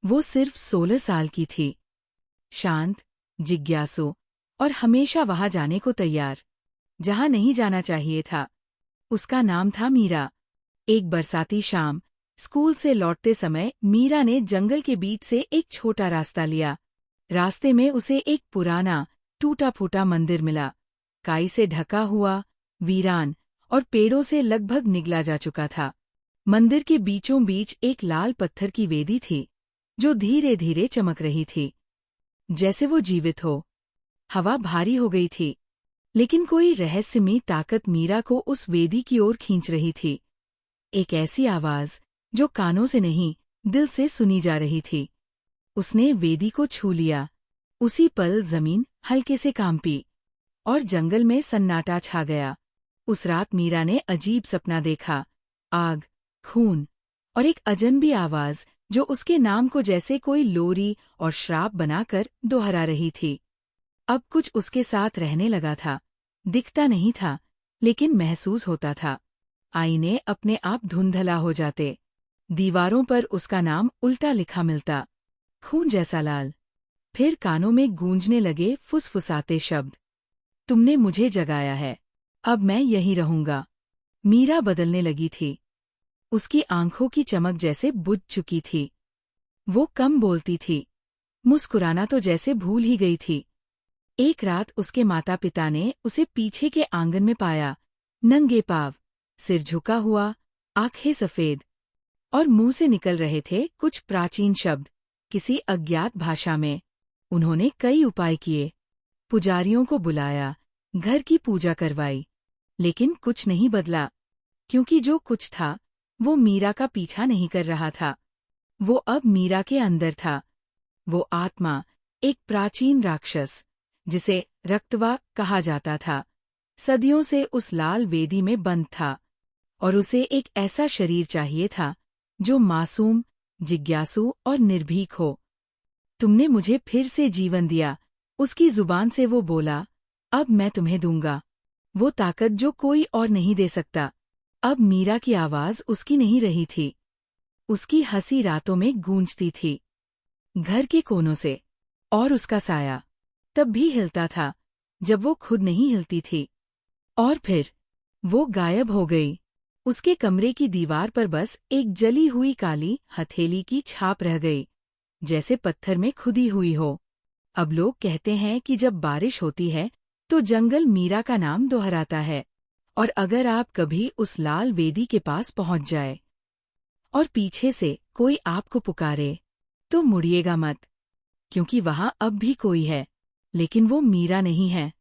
वो सिर्फ 16 साल की थी, शांत, जिज्ञासु और हमेशा वहां जाने को तैयार, जहां नहीं जाना चाहिए था। उसका नाम था मीरा। एक बरसाती शाम, स्कूल से लौटते समय मीरा ने जंगल के बीच से एक छोटा रास्ता लिया। रास्ते में उसे एक पुराना, टूटा-फूटा मंदिर मिला, काई से ढका हुआ, वीरान और पेड़ों से लगभग निगला जा चुका था। मंदिर के बीचों बीच एक लाल पत्थर की वेदी थी, जो धीरे धीरे चमक रही थी, जैसे वो जीवित हो। हवा भारी हो गई थी, लेकिन कोई रहस्यमयी ताकत मीरा को उस वेदी की ओर खींच रही थी। एक ऐसी आवाज जो कानों से नहीं, दिल से सुनी जा रही थी। उसने वेदी को छू लिया। उसी पल जमीन हल्के से कांपी और जंगल में सन्नाटा छा गया। उस रात मीरा ने अजीब सपना देखा, आग, खून और एक अजनबी आवाज जो उसके नाम को जैसे कोई लोरी और श्राप बनाकर दोहरा रही थी। अब कुछ उसके साथ रहने लगा था। दिखता नहीं था, लेकिन महसूस होता था। आईने अपने आप धुंधला हो जाते, दीवारों पर उसका नाम उल्टा लिखा मिलता, खून जैसा लाल। फिर कानों में गूंजने लगे फुसफुसाते शब्द, तुमने मुझे जगाया है, अब मैं यहीं रहूंगा। मीरा बदलने लगी थी। उसकी आंखों की चमक जैसे बुझ चुकी थी। वो कम बोलती थी, मुस्कुराना तो जैसे भूल ही गई थी। एक रात उसके माता पिता ने उसे पीछे के आंगन में पाया, नंगे पांव, सिर झुका हुआ, आंखें सफेद, और मुंह से निकल रहे थे कुछ प्राचीन शब्द, किसी अज्ञात भाषा में। उन्होंने कई उपाय किए, पुजारियों को बुलाया, घर की पूजा करवाई, लेकिन कुछ नहीं बदला, क्योंकि जो कुछ था वो मीरा का पीछा नहीं कर रहा था। वो अब मीरा के अंदर था। वो आत्मा, एक प्राचीन राक्षस, जिसे रक्तवा कहा जाता था, सदियों से उस लाल वेदी में बंद था, और उसे एक ऐसा शरीर चाहिए था जो मासूम, जिज्ञासु और निर्भीक हो। तुमने मुझे फिर से जीवन दिया, उसकी जुबान से वो बोला, अब मैं तुम्हें दूंगा वो ताकत जो कोई और नहीं दे सकता। अब मीरा की आवाज उसकी नहीं रही थी। उसकी हंसी रातों में गूंजती थी, घर के कोनों से, और उसका साया तब भी हिलता था जब वो खुद नहीं हिलती थी। और फिर वो गायब हो गई। उसके कमरे की दीवार पर बस एक जली हुई काली हथेली की छाप रह गई, जैसे पत्थर में खुदी हुई हो। अब लोग कहते हैं कि जब बारिश होती है तो जंगल मीरा का नाम दोहराता है, और अगर आप कभी उस लाल वेदी के पास पहुंच जाए और पीछे से कोई आपको पुकारे, तो मुड़िएगा मत, क्योंकि वहां अब भी कोई है, लेकिन वो मीरा नहीं है।